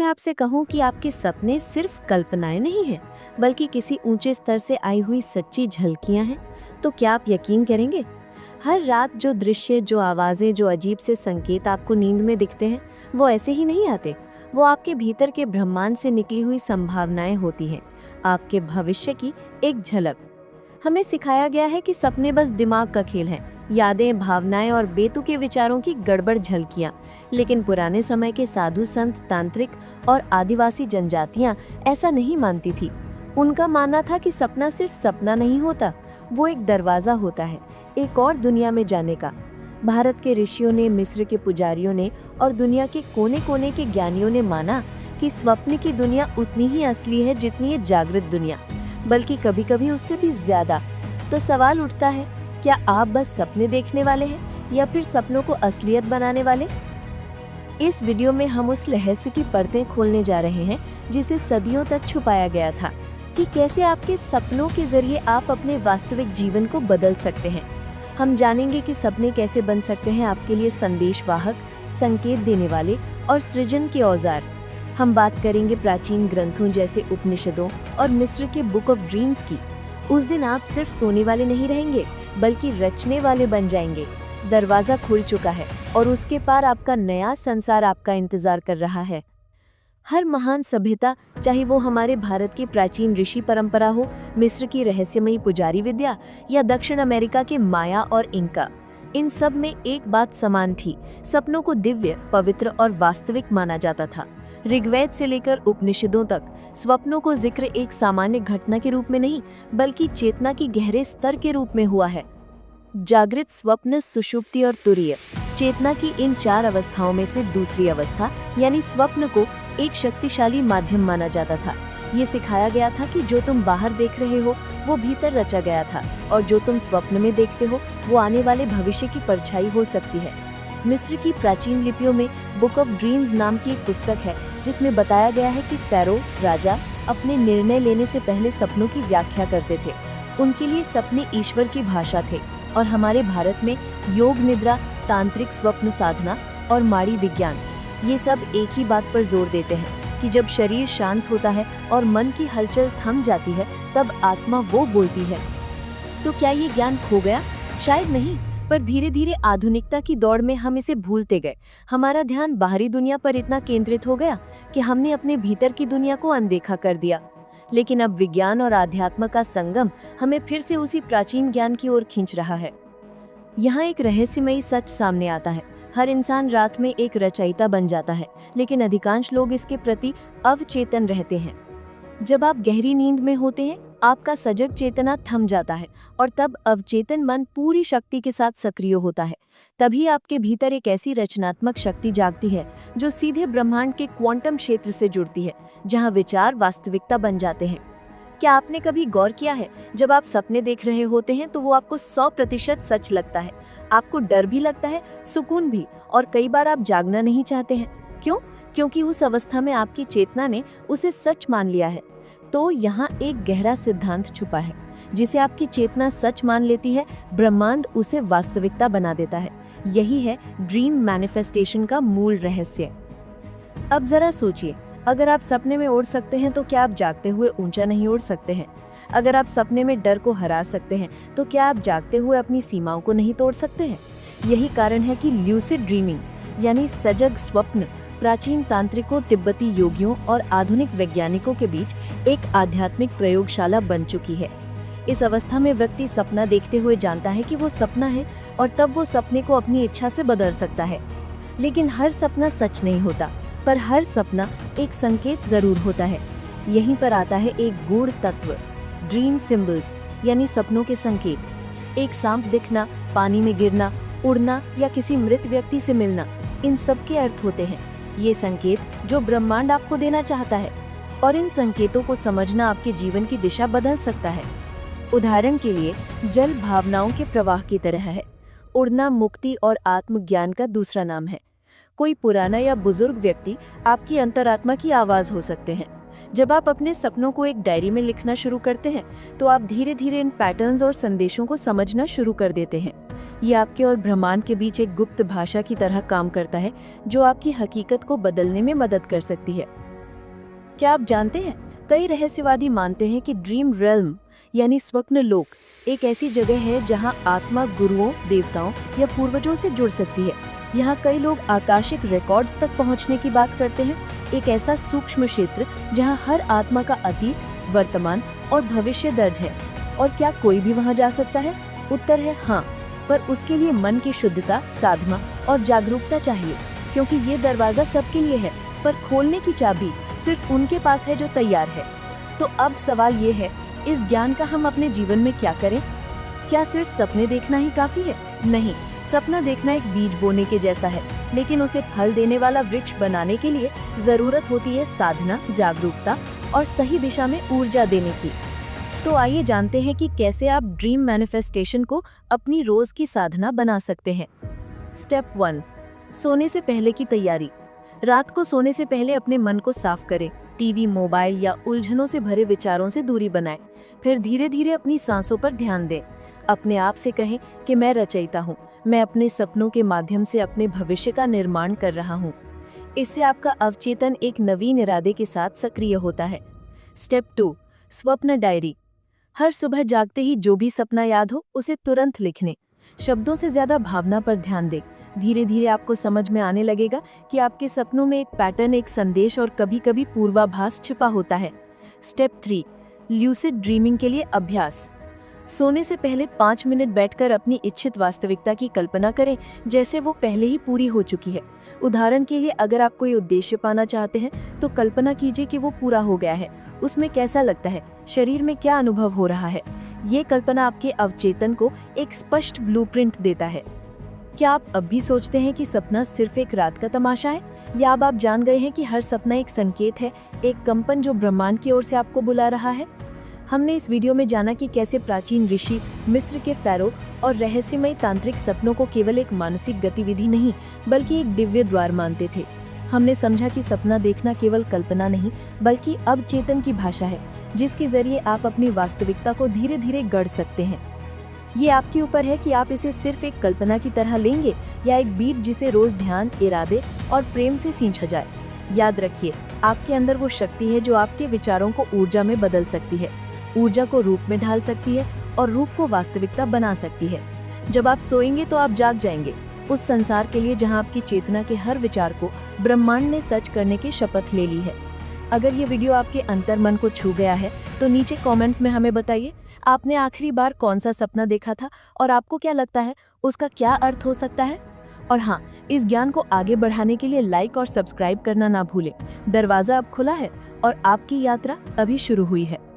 मैं आपसे कहूँ कि आपके सपने सिर्फ कल्पनाएं नहीं हैं, बल्कि किसी ऊंचे स्तर से आई हुई सच्ची झलकियां हैं, तो क्या आप यकीन करेंगे? हर रात जो दृश्य, जो आवाजें, जो अजीब से संकेत आपको नींद में दिखते हैं, वो ऐसे ही नहीं आते। वो आपके भीतर के ब्रह्मांड से निकली हुई संभावनाएं होती हैं, आपके भविष्य की एक झलक। हमें सिखाया गया है कि सपने बस दिमाग का खेल हैं, यादें, भावनाएं और बेतुके विचारों की गड़बड़ झलकियां। लेकिन पुराने समय के साधु संत, तांत्रिक और आदिवासी जनजातियां ऐसा नहीं मानती थी। उनका मानना था कि सपना सिर्फ सपना नहीं होता, वो एक दरवाजा होता है, एक और दुनिया में जाने का। भारत के ऋषियों ने, मिस्र के पुजारियों ने और दुनिया के कोने कोने के ज्ञानियों ने माना कि स्वप्न की दुनिया उतनी ही असली है जितनी ये जागृत दुनिया, बल्कि कभी कभी उससे भी ज्यादा। तो सवाल उठता है, क्या आप बस सपने देखने वाले हैं या फिर सपनों को असलियत बनाने वाले? इस वीडियो में हम उस रहस्य की परतें खोलने जा रहे हैं जिसे सदियों तक छुपाया गया था, कि कैसे आपके सपनों के जरिए आप अपने वास्तविक जीवन को बदल सकते हैं। हम जानेंगे कि सपने कैसे बन सकते हैं आपके लिए संदेशवाहक, संकेत देने वाले और सृजन के औजार। हम बात करेंगे प्राचीन ग्रंथों जैसे उपनिषदों और मिस्र के बुक ऑफ ड्रीम्स की। उस दिन आप सिर्फ सोने वाले नहीं रहेंगे, बल्कि रचने वाले बन जाएंगे। दरवाजा खुल चुका है और उसके पार आपका नया संसार आपका इंतजार कर रहा है। हर महान सभ्यता, चाहे वो हमारे भारत की प्राचीन ऋषि परंपरा हो, मिस्र की रहस्यमयी पुजारी विद्या या दक्षिण अमेरिका के माया और इंका, इन सब में एक बात समान थी: सपनों को दिव्य, पवित्र और वास्तविक माना जाता था। ऋग्वेद से लेकर उपनिषदों तक स्वप्नों को जिक्र एक सामान्य घटना के रूप में नहीं, बल्कि चेतना की गहरे स्तर के रूप में हुआ है। जागृत, स्वप्न, सुषुप्ति और तुरीय, चेतना की इन चार अवस्थाओं में से दूसरी अवस्था यानी स्वप्न को एक शक्तिशाली माध्यम माना जाता था। ये सिखाया गया था कि जो तुम बाहर देख रहे हो वो भीतर रचा गया था, और जो तुम स्वप्न में देखते हो वो आने वाले भविष्य की परछाई हो सकती है। मिस्र की प्राचीन लिपियों में बुक ऑफ ड्रीम्स नाम की एक पुस्तक है, जिसमें बताया गया है कि फेरो राजा अपने निर्णय लेने से पहले सपनों की व्याख्या करते थे। उनके लिए सपने ईश्वर की भाषा थे। और हमारे भारत में योग निद्रा, तांत्रिक स्वप्न साधना और माड़ी विज्ञान, ये सब एक ही बात पर जोर देते हैं कि जब शरीर शांत होता है और मन की हलचल थम जाती है, तब आत्मा वो बोलती है। तो क्या ये ज्ञान खो गया? शायद नहीं, पर धीरे धीरे आधुनिकता की दौड़ में हम इसे भूलते गए। हमारा ध्यान बाहरी दुनिया पर इतना केंद्रित हो गया कि हमने अपने भीतर की दुनिया को अनदेखा कर दिया। लेकिन अब विज्ञान और आध्यात्म का संगम हमें फिर से उसी प्राचीन ज्ञान की ओर खींच रहा है। यहाँ एक रहस्यमयी सच सामने आता है: हर इंसान रात में एक रचयिता बन जाता है, लेकिन अधिकांश लोग इसके प्रति अवचेतन रहते हैं। जब आप गहरी नींद में होते हैं, आपका सजग चेतना थम जाता है, और तब अवचेतन मन पूरी शक्ति के साथ सक्रिय होता है। तभी आपके भीतर एक ऐसी रचनात्मक शक्ति जागती है जो सीधे ब्रह्मांड के क्वांटम क्षेत्र से जुड़ती है, जहां विचार वास्तविकता बन जाते हैं। क्या आपने कभी गौर किया है, जब आप सपने देख रहे होते हैं तो वो आपको 100% सच लगता है? आपको डर भी लगता है, सुकून भी, और कई बार आप जागना नहीं चाहते हैं। क्यों? क्योंकि उस अवस्था में आपकी चेतना ने उसे सच मान लिया है। तो यहाँ एक गहरा सिद्धांत छुपा है: जिसे आपकी चेतना सच मान लेती है, ब्रह्मांड उसे वास्तविकता बना देता है। यही है ड्रीम मैनिफेस्टेशन का मूल रहस्य। अब जरा सोचिए, अगर आप सपने में उड़ सकते हैं तो क्या आप जागते हुए ऊंचा नहीं उड़ सकते हैं? अगर आप सपने में डर को हरा सकते हैं तो क्या आप जागते हुए अपनी सीमाओं को नहीं तोड़ सकते हैं? यही कारण है कि ल्यूसिड ड्रीमिंग यानी सजग स्वप्न प्राचीन तांत्रिकों, तिब्बती योगियों और आधुनिक वैज्ञानिकों के बीच एक आध्यात्मिक प्रयोगशाला बन चुकी है। इस अवस्था में व्यक्ति सपना देखते हुए जानता है कि वो सपना है, और तब वो सपने को अपनी इच्छा से बदल सकता है। लेकिन हर सपना सच नहीं होता, पर हर सपना एक संकेत जरूर होता है। यहीं पर आता है एक गूढ़ तत्व: ड्रीम सिंबल्स यानी सपनों के संकेत। एक सांप दिखना, पानी में गिरना, उड़ना या किसी मृत व्यक्ति से मिलना, इन सब के अर्थ होते हैं। ये संकेत जो ब्रह्मांड आपको देना चाहता है, और इन संकेतों को समझना आपके जीवन की दिशा बदल सकता है। उदाहरण के लिए, जल भावनाओं के प्रवाह की तरह है। उड़ना मुक्ति और आत्मज्ञान का दूसरा नाम है। कोई पुराना या बुजुर्ग व्यक्ति आपकी अंतरात्मा की आवाज हो सकते हैं। जब आप अपने सपनों को एक डायरी में लिखना शुरू करते हैं, तो आप धीरे धीरे इन पैटर्न्स और संदेशों को समझना शुरू कर देते हैं। ये आपके और ब्रह्मांड के बीच एक गुप्त भाषा की तरह काम करता है, जो आपकी हकीकत को बदलने में मदद कर सकती है। क्या आप जानते हैं, कई रहस्यवादी मानते हैं कि ड्रीम रेल्म यानी स्वप्न लोक एक ऐसी जगह है जहां आत्मा गुरुओं, देवताओं या पूर्वजों से जुड़ सकती है। यहाँ कई लोग आकाशिक रिकॉर्ड्स तक पहुंचने की बात करते हैं, एक ऐसा सूक्ष्म क्षेत्र जहां हर आत्मा का अतीत, वर्तमान और भविष्य दर्ज है। और क्या कोई भी वहां जा सकता है? उत्तर है हाँ, पर उसके लिए मन की शुद्धता, साधना और जागरूकता चाहिए, क्योंकि ये दरवाजा सबके लिए है, पर खोलने की चाबी सिर्फ उनके पास है जो तैयार है। तो अब सवाल ये है, इस ज्ञान का हम अपने जीवन में क्या करें? क्या सिर्फ सपने देखना ही काफी है? नहीं, सपना देखना एक बीज बोने के जैसा है, लेकिन उसे फल देने वाला वृक्ष बनाने के लिए जरूरत होती है साधना, जागरूकता और सही दिशा में ऊर्जा देने की। तो आइए जानते हैं कि कैसे आप ड्रीम मैनिफेस्टेशन को अपनी रोज की साधना बना सकते हैं। स्टेप 1, सोने से पहले की तैयारी। रात को सोने से पहले अपने मन को साफ करें। टीवी, मोबाइल या उलझनों से भरे विचारों से दूरी बनाएं। फिर धीरे धीरे अपनी सांसों पर ध्यान दें। अपने आप से कहें कि मैं रचयिता हूँ, मैं अपने सपनों के माध्यम से अपने भविष्य का निर्माण कर रहा हूँ। इससे आपका अवचेतन एक नवीन इरादे के साथ सक्रिय होता है। स्टेप 2, स्वप्न डायरी। हर सुबह जागते ही जो भी सपना याद हो उसे तुरंत लिख लें। शब्दों से ज्यादा भावना पर ध्यान दें। धीरे धीरे आपको समझ में आने लगेगा कि आपके सपनों में एक पैटर्न, एक संदेश और कभी-कभी पूर्वाभास छिपा होता है। स्टेप 3, ल्यूसिड ड्रीमिंग के लिए अभ्यास। सोने से पहले 5 मिनट बैठकर अपनी इच्छित वास्तविकता की कल्पना करें, जैसे वो पहले ही पूरी हो चुकी है। उदाहरण के लिए, अगर आप कोई उद्देश्य पाना चाहते हैं तो कल्पना कीजिए कि वो पूरा हो गया है। उसमें कैसा लगता है, शरीर में क्या अनुभव हो रहा है। ये कल्पना आपके अवचेतन को एक स्पष्ट ब्लूप्रिंट देता है। क्या आप अब भी सोचते हैं कि सपना सिर्फ एक रात का तमाशा है, या अब आप जान गए हैं कि हर सपना एक संकेत है, एक कंपन जो ब्रह्मांड की ओर से आपको बुला रहा है? हमने इस वीडियो में जाना कि कैसे प्राचीन ऋषि, मिस्र के फ़ैरो और रहस्यमय तांत्रिक सपनों को केवल एक मानसिक गतिविधि नहीं बल्कि एक दिव्य द्वार मानते थे। हमने समझा कि सपना देखना केवल कल्पना नहीं बल्कि अवचेतन की भाषा है, जिसके जरिए आप अपनी वास्तविकता को धीरे धीरे गढ़ सकते हैं। ये आपके ऊपर है कि आप इसे सिर्फ एक कल्पना की तरह लेंगे या एक बीट जिसे रोज ध्यान, इरादे और प्रेम से सींचा जाए। याद रखिए, आपके अंदर वो शक्ति है जो आपके विचारों को ऊर्जा में बदल सकती है, ऊर्जा को रूप में ढाल सकती है और रूप को वास्तविकता बना सकती है। जब आप सोएंगे तो आप जाग जाएंगे उस संसार के लिए जहां आपकी चेतना के हर विचार को ब्रह्मांड ने सच करने की शपथ ले ली है। अगर ये वीडियो आपके अंतर्मन को छू गया है तो नीचे कमेंट्स में हमें बताइए, आपने आखिरी बार कौन सा सपना देखा था और आपको क्या लगता है उसका क्या अर्थ हो सकता है। और हाँ, इस ज्ञान को आगे बढ़ाने के लिए लाइक और सब्सक्राइब करना ना भूलें। दरवाजा अब खुला है और आपकी यात्रा अभी शुरू हुई है।